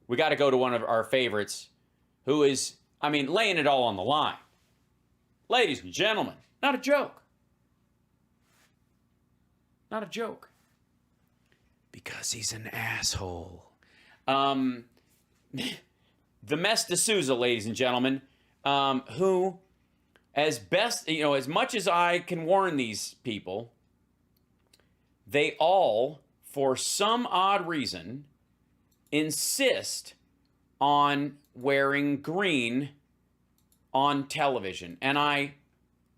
we got to go to one of our favorites, who is, I mean, laying it all on the line. Ladies and gentlemen, not a joke. Not a joke. Because he's an asshole. Dinesh D'Souza, ladies and gentlemen, who, as best, as much as I can warn these people, they all, for some odd reason, insist on wearing green on television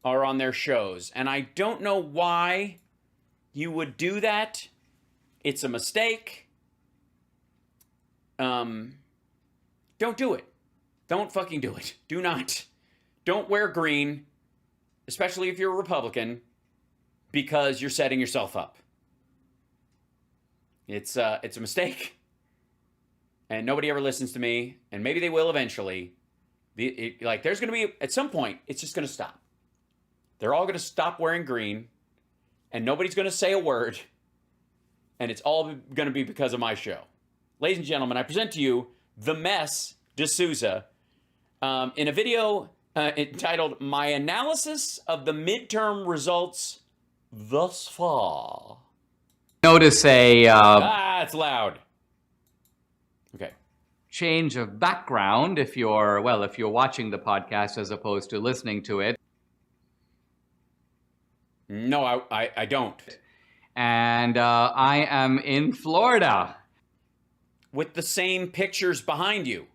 or on their shows. And I don't know why you would do that. It's a mistake. Don't do it. Don't fucking do it. Do not. Don't wear green, especially if you're a Republican, because you're setting yourself up. It's a mistake. And nobody ever listens to me, and maybe they will eventually. There's going to be, at some point, it's just going to stop. They're all going to stop wearing green, and nobody's going to say a word, and it's all going to be because of my show. Ladies and gentlemen, I present to you Dinesh D'Souza in a video entitled My Analysis of the Midterm Results Thus Far. Notice it's loud. Okay. Change of background if you're watching the podcast as opposed to listening to it. No, I don't. And I am in Florida. With the same pictures behind you.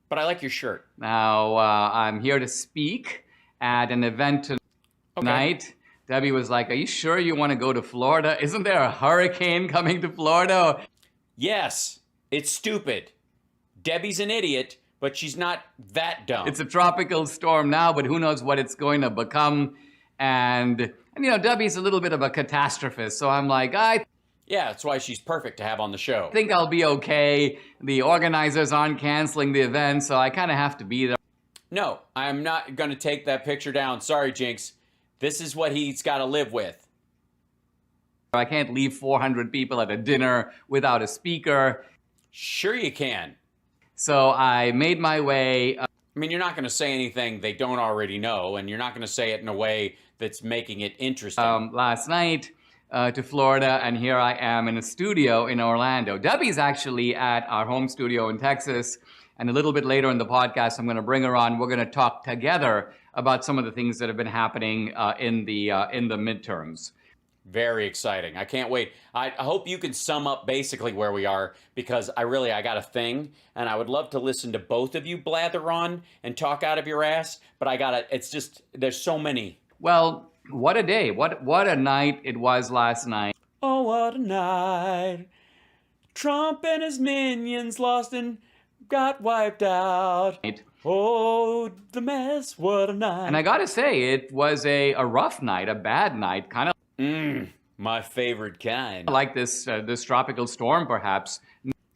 But I like your shirt. Now, I'm here to speak at an event tonight. Okay. Debbie was like, are you sure you want to go to Florida? Isn't there a hurricane coming to Florida? Yes, it's stupid. Debbie's an idiot, but she's not that dumb. It's a tropical storm now, but who knows what it's going to become. And Debbie's a little bit of a catastrophist, so I'm like, yeah, that's why she's perfect to have on the show. I think I'll be okay. The organizers aren't canceling the event, so I kind of have to be there. No, I'm not going to take that picture down. Sorry, Jinx. This is what he's got to live with. I can't leave 400 people at a dinner without a speaker. Sure you can. So I made my way. I mean, you're not going to say anything they don't already know, and you're not going to say it in a way that's making it interesting. Last night to Florida, and here I am in a studio in Orlando. Debbie's actually at our home studio in Texas, and a little bit later in the podcast, I'm going to bring her on. We're going to talk together about some of the things that have been happening in the midterms. Very exciting. I can't wait. I hope you can sum up basically where we are, because I got a thing, and I would love to listen to both of you blather on and talk out of your ass, but it's just, there's so many. Well, what a day. What a night it was last night. Oh, what a night. Trump and his minions lost and got wiped out. Oh, the mess, what a night. And I gotta say, it was a rough night, a bad night, kind of. My favorite kind. Like this tropical storm, perhaps.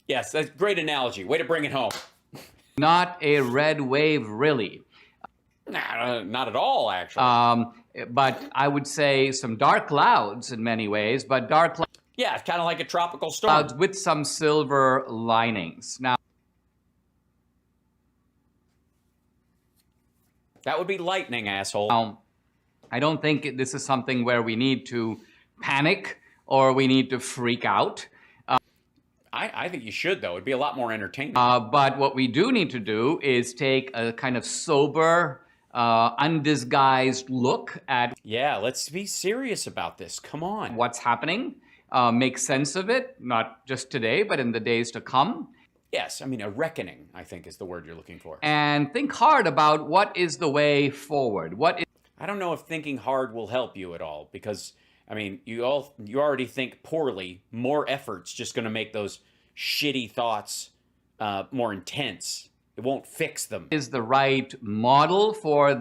Yes, that's a great analogy. Way to bring it home. Not a red wave, really. Nah, not at all, actually. But I would say some dark clouds in many ways, but dark clouds. Yeah, it's kind of like a tropical storm. With some silver linings. Now, that would be lightning, asshole. Now, I don't think this is something where we need to panic or we need to freak out. I think you should, though. It'd be a lot more entertaining. But what we do need to do is take a kind of sober, undisguised look at... Yeah, let's be serious about this. Come on. What's happening. Make sense of it, not just today, but in the days to come. Yes, I mean, a reckoning, I think, is the word you're looking for. And think hard about what is the way forward. I don't know if thinking hard will help you at all, because, I mean, you already think poorly. More effort's just going to make those shitty thoughts more intense. It won't fix them. Is the right model for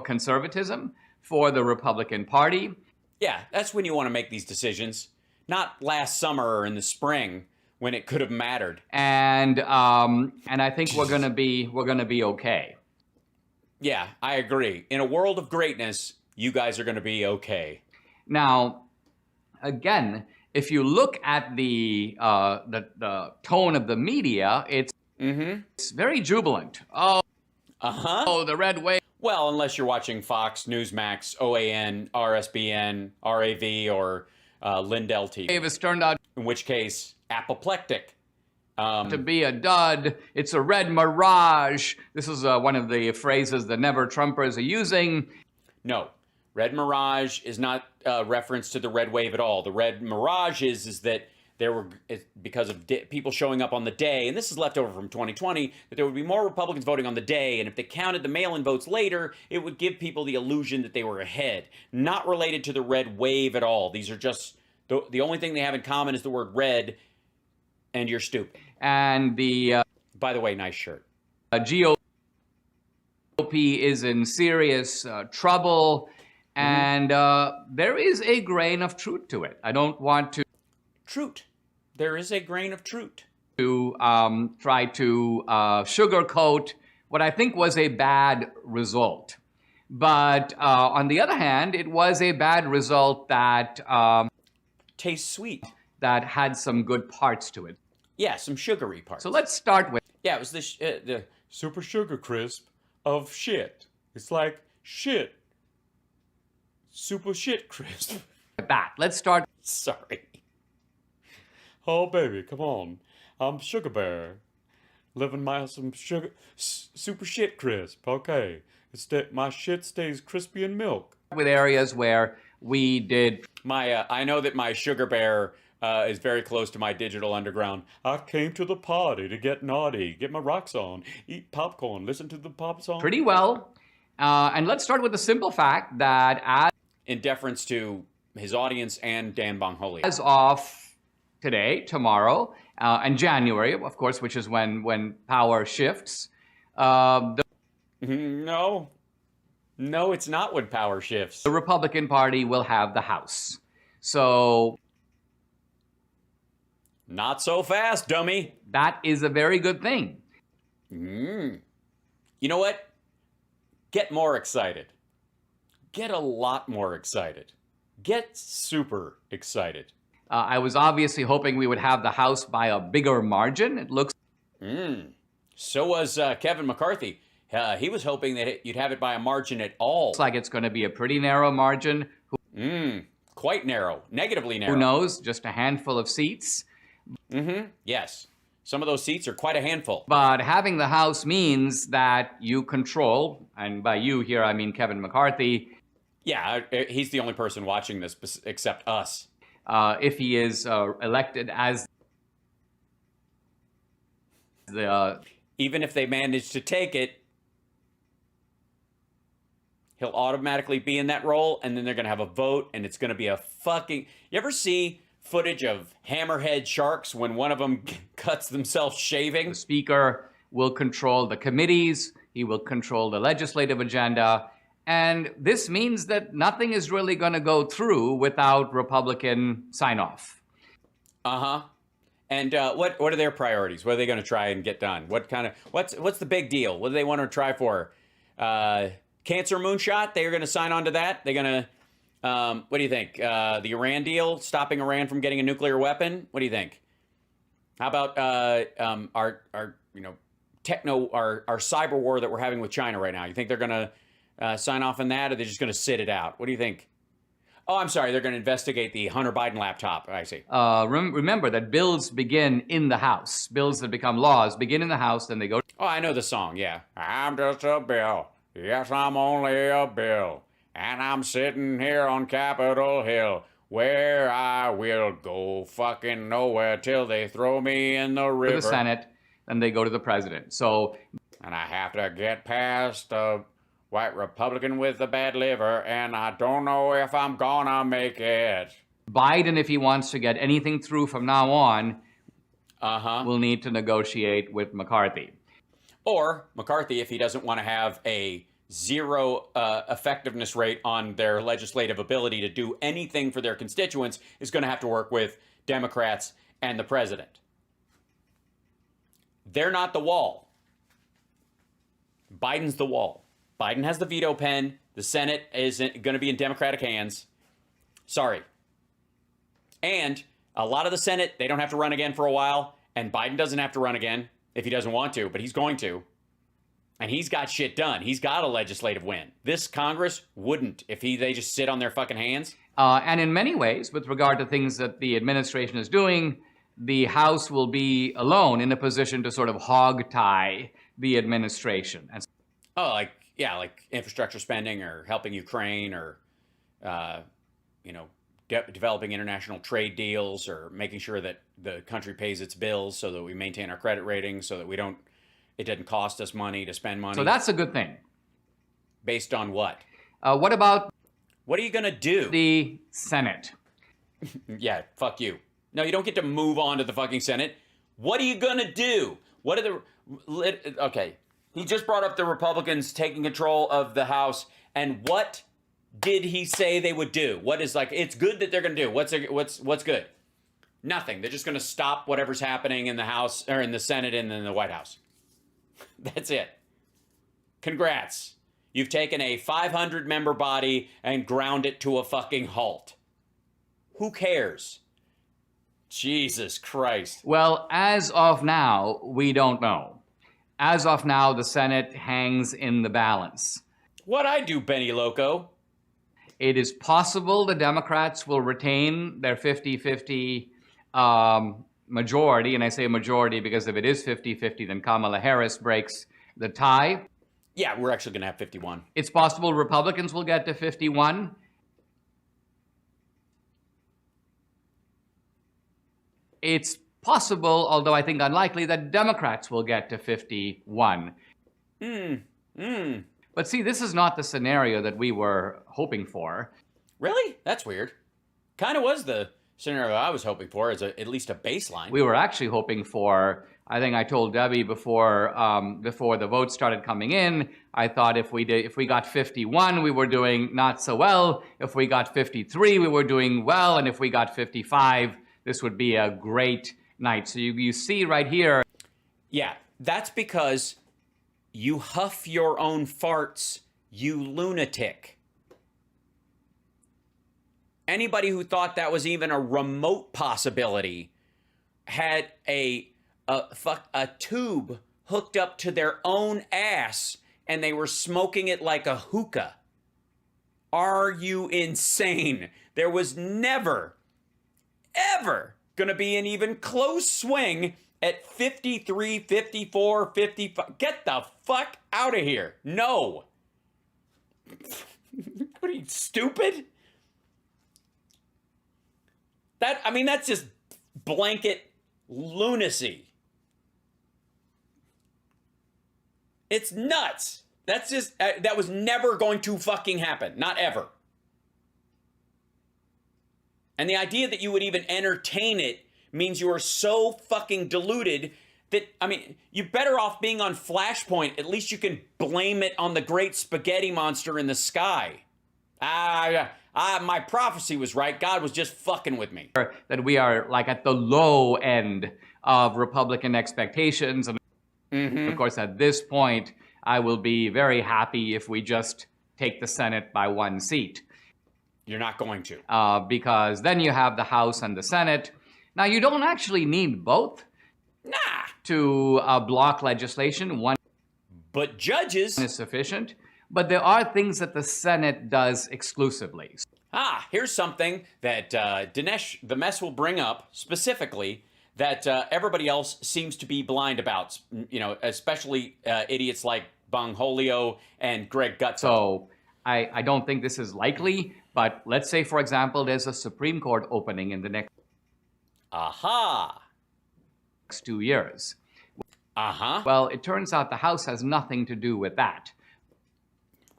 conservatism, for the Republican Party? Yeah, that's when you want to make these decisions. Not last summer or in the spring when it could have mattered. And I think we're gonna be okay. Yeah, I agree. In a world of greatness, you guys are gonna be okay. Now, again, if you look at the tone of the media, it's very jubilant. Oh, the red wave. Well, unless you're watching Fox, Newsmax, OAN, RSBN, RAV, or Lindell TV. Wave has turned out, in which case, apoplectic. To be a dud. It's a red mirage. This is one of the phrases the never Trumpers are using. No, red mirage is not a reference to the red wave at all. The red mirage is that there were, because of people showing up on the day, and this is left over from 2020, that there would be more Republicans voting on the day, and if they counted the mail-in votes later, it would give people the illusion that they were ahead. Not related to the red wave at all. These are just, the only thing they have in common is the word red, and you're stupid. And the by the way, nice shirt. GOP is in serious trouble, and there is a grain of truth to it. I don't want to Truth. There is a grain of truth. Try to sugarcoat what I think was a bad result. But on the other hand, it was a bad result that Tastes sweet. that had some good parts to it. Yeah, some sugary parts. So let's start with Yeah, it was the super sugar crisp of shit. It's like shit. Super shit crisp. that. Let's start. Sorry. Oh, baby, come on. I'm Sugar Bear. Living my some sugar super shit crisp. Okay. My shit stays crispy in milk. With areas where we did I know that my Sugar Bear is very close to my Digital Underground. I came to the party to get naughty, get my rocks on, eat popcorn, listen to the pop song. pretty well. And let's start with the simple fact that In deference to his audience and Dan Bongholi. as of today, tomorrow, and January, of course, which is when power shifts, the No, it's not when power shifts. the Republican Party will have the House. So Not so fast, dummy. that is a very good thing. You know what? Get more excited. Get a lot more excited. Get super excited. I was obviously hoping we would have the House by a bigger margin. It looks So was Kevin McCarthy. He was hoping that you'd have it by a margin at all. like it's going to be a pretty narrow margin. Quite narrow. Negatively narrow. Who knows? Just a handful of seats. Yes. Some of those seats are quite a handful. But having the House means that you control, and by you here I mean Kevin McCarthy, Yeah, he's the only person watching this except us. if he is elected as the Even if they manage to take it, he'll automatically be in that role, and then they're going to have a vote, and it's going to be a fucking... You ever see footage of hammerhead sharks when one of them cuts themselves shaving? Speaker will control the committees, he will control the legislative agenda, and this means that nothing is really going to go through without Republican sign-off. Uh-huh. And what are their priorities? What are they going to try and get done? What's the big deal? What do they want to try for? Cancer moonshot? They're going to sign on to that? They're going to, what do you think? The Iran deal, stopping Iran from getting a nuclear weapon? What do you think? How about our cyber war that we're having with China right now? You think they're going to sign off on that, or they're just going to sit it out? What do you think? Oh, I'm sorry. They're going to investigate the Hunter Biden laptop. I see. Remember that bills begin in the House. Bills that become laws begin in the House, then they go. Oh, I know the song. Yeah. I'm just a bill. Yes, I'm only a bill. And I'm sitting here on Capitol Hill, where I will go fucking nowhere till they throw me in the river. To the Senate, then they go to the president. So, and I have to get past a white Republican with a bad liver, and I don't know if I'm gonna make it. Biden, if he wants to get anything through from now on, will need to negotiate with McCarthy. Or McCarthy, if he doesn't want to have a zero effectiveness rate on their legislative ability to do anything for their constituents, is going to have to work with Democrats and the president. They're not the wall. Biden's the wall. Biden has the veto pen. The Senate is going to be in Democratic hands. Sorry. And A lot of the Senate, they don't have to run again for a while. And Biden doesn't have to run again if he doesn't want to, but he's going to. And he's got shit done. He's got a legislative win. This Congress wouldn't if they just sit on their fucking hands. And in many ways, with regard to things that the administration is doing, the House will be alone in a position to sort of hog tie the administration. And Oh, like infrastructure spending or helping Ukraine or, developing international trade deals or making sure that the country pays its bills so that we maintain our credit rating so that it doesn't cost us money to spend money. so that's a good thing. Based on what? What about What are you going to do? the Senate? Yeah, fuck you. No, you don't get to move on to the fucking Senate. What are you going to do? Okay. He just brought up the Republicans taking control of the House, and what did he say they would do? What is it's good that they're going to do? What's good? Nothing. They're just going to stop whatever's happening in the House or in the Senate and in the White House. That's it. Congrats. You've taken a 500-member body and ground it to a fucking halt. Who cares? Jesus Christ. Well, as of now, we don't know. As of now, the Senate hangs in the balance. What'd I do, Benny Loco? It is possible the Democrats will retain their 50-50 majority, and I say majority because if it is 50-50, then Kamala Harris breaks the tie. Yeah, we're actually going to have 51. It's possible Republicans will get to 51. It's possible, although I think unlikely, that Democrats will get to 51. But see, this is not the scenario that we were hoping for. Really? That's weird. Kind of was the scenario I was hoping for as at least a baseline. We were actually hoping for, I think I told Debbie before the votes started coming in, I thought if we got 51, we were doing not so well. If we got 53, we were doing well. And if we got 55, this would be a great night. So you see right here. Yeah, that's because you huff your own farts, you lunatic. Anybody who thought that was even a remote possibility had a tube hooked up to their own ass and they were smoking it like a hookah. Are you insane? There was never, ever gonna be an even close swing at 53, 54, 55. Get the fuck out of here. No. What are you, stupid? That's just blanket lunacy. It's nuts. That's just, that was never going to fucking happen. Not ever. And the idea that you would even entertain it means you are so fucking deluded that, you're better off being on Flashpoint. At least you can blame it on the great spaghetti monster in the sky. My prophecy was right. God was just fucking with me. That we are at the low end of Republican expectations. And of course, at this point, I will be very happy if we just take the Senate by one seat. You're not going to. Because then you have the House and the Senate. Now, you don't actually need both to block legislation. One but judges is sufficient. But there are things that the Senate does exclusively. Here's something that Dinesh, the mess, will bring up specifically that everybody else seems to be blind about, especially idiots like Bongholio and Greg Gutfeld. So I don't think this is likely, but let's say, for example, there's a Supreme Court opening in the next 2 years. Well, it turns out the House has nothing to do with that.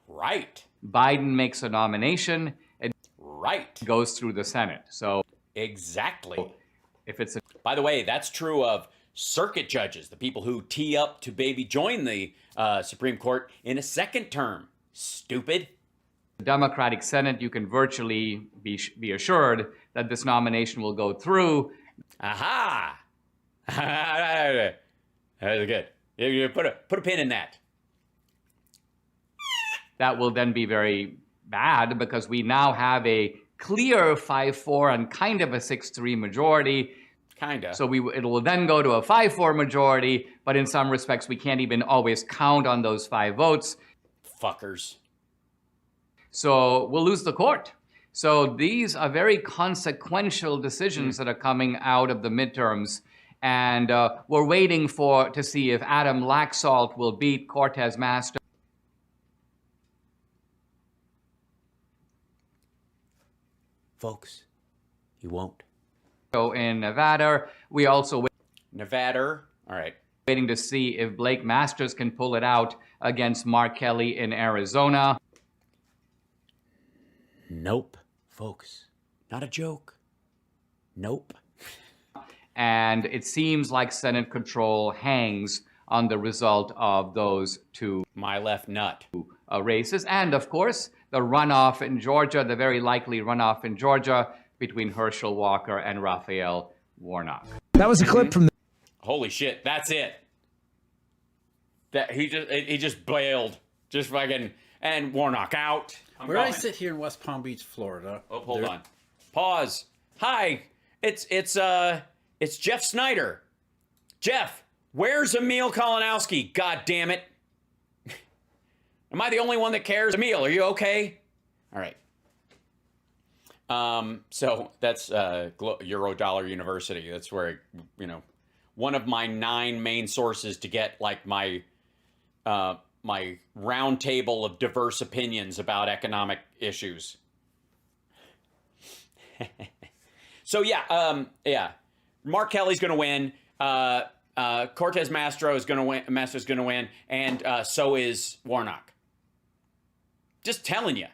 Right. Biden makes a nomination. It goes through the Senate. So exactly. If it's by the way, that's true of circuit judges, the people who tee up to maybe join the Supreme Court in a second term. Stupid. The Democratic Senate, you can virtually be assured that this nomination will go through. That was good. You put a pin in that. That will then be very bad because we now have a clear 5-4 and kind of a 6-3 majority. Kinda. So it will then go to a 5-4 majority, but in some respects, we can't even always count on those 5 votes. Fuckers. So we'll lose the court. So these are very consequential decisions that are coming out of the midterms. And we're waiting to see if Adam Laxalt will beat Cortez Masto. Folks, he won't. In Nevada, we also Nevada. All right. waiting to see if Blake Masters can pull it out against Mark Kelly in Arizona. Nope, folks. Not a joke. Nope. And it seems like Senate control hangs on the result of those 2 My left nut. races. And of course, the runoff in Georgia, the very likely runoff in Georgia between Herschel Walker and Raphael Warnock. That was a clip from the Holy shit, that's it. That he just bailed. Just fucking, and Warnock out. Where I sit here in West Palm Beach, Florida. Oh, hold on. Pause. Hi. It's Jeff Snyder. Jeff, where's Emil Kalinowski? God damn it. Am I the only one that cares? Emil, are you okay? All right. So that's Eurodollar University. That's where, one of my 9 main sources to get like my round table of diverse opinions about economic issues. So yeah. Mark Kelly's going to win. Cortez Masto is going to win. Mastro's going to win, and so is Warnock. Just telling you.